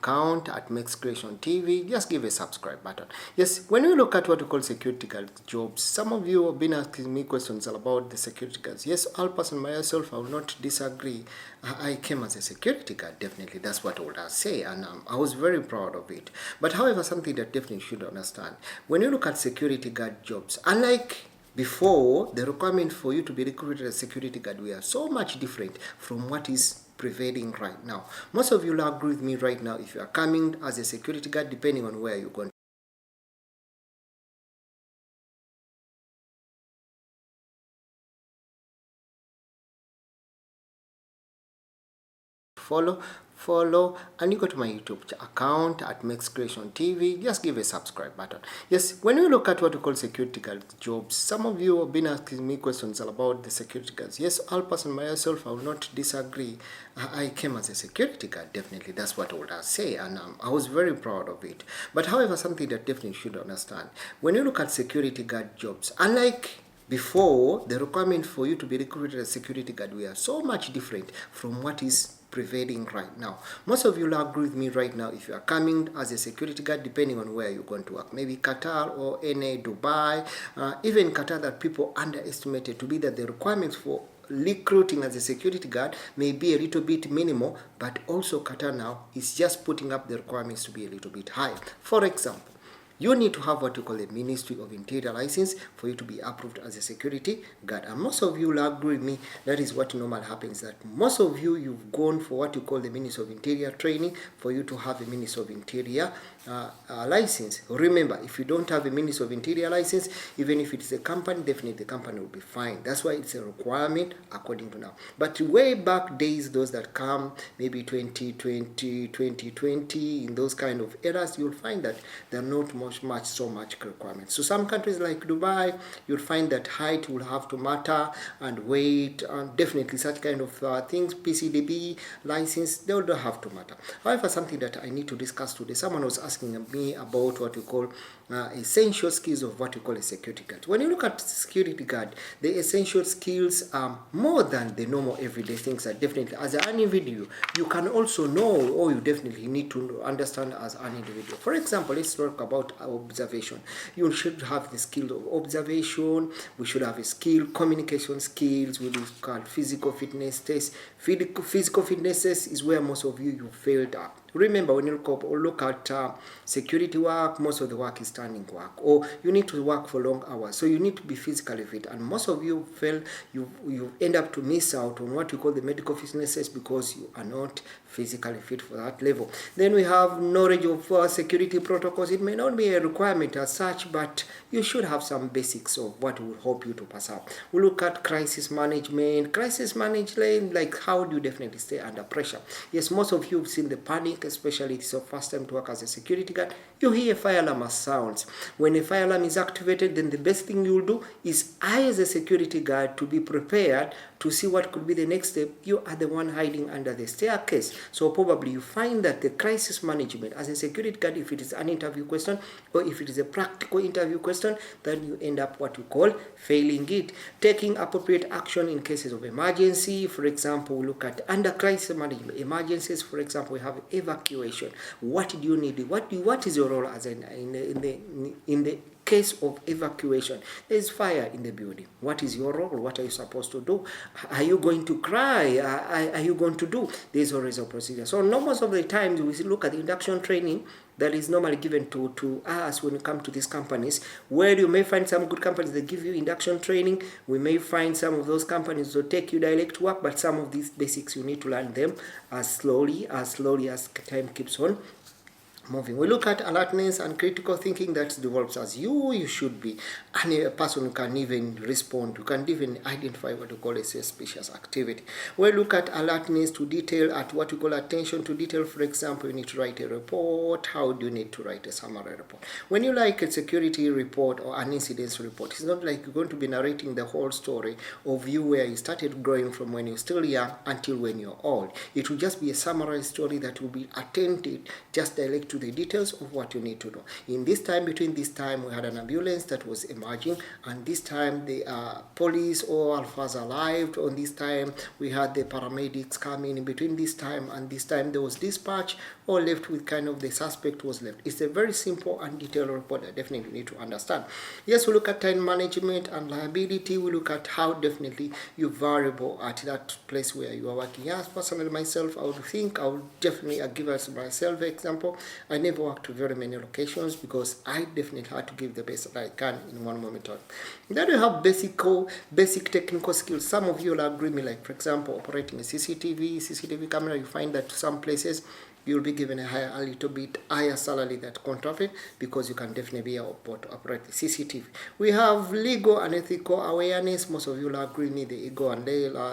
account at Mexcreationtv, just give a subscribe button. Yes, when we look at what we call security guard jobs, some of you have been asking me questions about the security guards. Yes, I'll personally myself, I will not disagree. I came as a security guard, definitely. That's what I would say, and I was very proud of it. But however, something that definitely should understand, when you look at security guard jobs, unlike before, the requirement for you to be recruited as a security guard were so much different from what is prevailing right now. Most of you will agree with me right now. If you are coming as a security guard, depending on where you're going, follow and you go to my YouTube account at Mexcreationtv, just give a subscribe button. Yes, when we look at what we call security guard jobs, some of you have been asking me questions about the security guards. Yes, I'll personally myself, I will not disagree. I came as a security guard, definitely. That's what I would say, and I was very proud of it. But however, something that definitely should understand, when you look at security guard jobs, unlike before, the requirement for you to be recruited as a security guard were so much different from what is prevailing right now. Most of you will agree with me right now. If you are coming as a security guard, depending on where you're going to work, maybe Qatar or NA, Dubai, even Qatar, that people underestimated to be that the requirements for recruiting as a security guard may be a little bit minimal, but also Qatar now is just putting up the requirements to be a little bit higher. For example, you need to have what you call a Ministry of Interior license for you to be approved as a security guard. And most of you will agree with me, that is what normally happens, that most of you, you've gone for what you call the Ministry of Interior training for you to have a Ministry of Interior license. Remember, if you don't have a Ministry of Interior license, even if it's a company, definitely the company will be fine. That's why it's a requirement according to now. But way back days, those that come maybe 2020, 2020, in those kind of eras, you'll find that they're not so much requirements. So some countries like Dubai, you'll find that height will have to matter, and weight, and definitely such kind of things. PCDB license, they don't have to matter. However, something that I need to discuss today, someone was asking me about what we call essential skills of what we call a security guard. When you look at security guard, the essential skills are more than the normal everyday things. That definitely, as an individual, you can also know, or you definitely need to understand as an individual. For example, let's talk about observation. You should have the skill of observation. We should have a skill, communication skills. We look at physical fitness tests. Physical fitness tests is where most of you failed at. Remember, when you look at security work, most of the work is standing work, or you need to work for long hours, so you need to be physically fit, and most of you fail. You end up to miss out on what we call the medical fitnesses because you are not physically fit for that level. Then we have knowledge of security protocols. It may not be a requirement as such, but you should have some basics of what will help you to pass out. We look at crisis management. Like how do you definitely stay under pressure? Yes, most of you have seen the panic, especially if it's your first time to work as a security guard. You hear fire alarm sounds. When a fire alarm is activated, then the best thing you'll do is, I as a security guard, to be prepared to see what could be the next step. You are the one hiding under the staircase. So probably you find that the crisis management as a security guard, if it is an interview question or if it is a practical interview question, then you end up what we call failing it. Taking appropriate action in cases of emergency. For example, we look at under crisis management emergencies. For example, we have evacuation. What do you need? What is your role as in the case of evacuation? There's fire in the building. What is your role? What are you supposed to do? Are you going to cry? Are you going to do? There's always a procedure. So most of the times we look at the induction training that is normally given to us when we come to these companies, where you may find some good companies that give you induction training. We may find some of those companies that take you direct to work, but some of these basics you need to learn them as slowly as time keeps on moving. We look at alertness and critical thinking that develops as you should be. And a person who can even respond, who can even identify what we call a suspicious activity. We look at alertness to detail, at what we call attention to detail. For example, you need to write a report. How do you need to write a summary report? When you like a security report or an incident report, it's not like you're going to be narrating the whole story of you where you started growing from when you're still young until when you're old. It will just be a summarized story that will be attended just direct to the details of what you need to know. In this time, between this time, we had an ambulance that was emerging, and this time the police or alphas arrived. On this time, we had the paramedics coming. In between this time and this time, there was dispatch or left with kind of the suspect was left. It's a very simple and detailed report that definitely need to understand. Yes, we look at time management and liability. We look at how definitely you're variable at that place where you are working. Yes, personally myself, I would think I would definitely give us myself example. I never worked to very many locations because I definitely had to give the best that I can in one moment. Then you have basic technical skills. Some of you will agree me, like for example, operating a CCTV camera. You find that some places you'll be given a little bit higher salary that contract because you can definitely be able to operate the CCTV. We have legal and ethical awareness. Most of you will agree me, the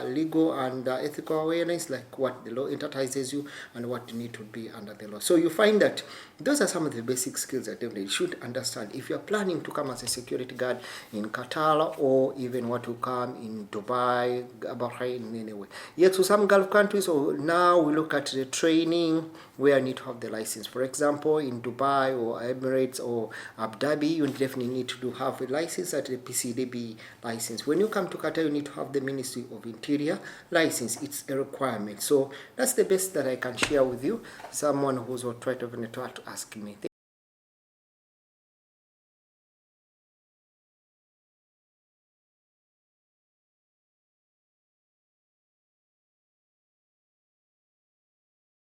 legal and ethical awareness, like what the law enterprises you and what you need to be under the law. So you find that those are some of the basic skills that definitely you should understand if you're planning to come as a security guard in Qatar or even what will come in Dubai, Bahrain, anyway. Yet to some Gulf countries, or now we look at the training where you need to have the license. For example, in Dubai or Emirates or Abu Dhabi, you definitely need to have a license at the PCDB license. When you come to Qatar, you need to have the Ministry of Interior license. It's a requirement. So that's the best that I can share with you. Someone who's tried to ask me.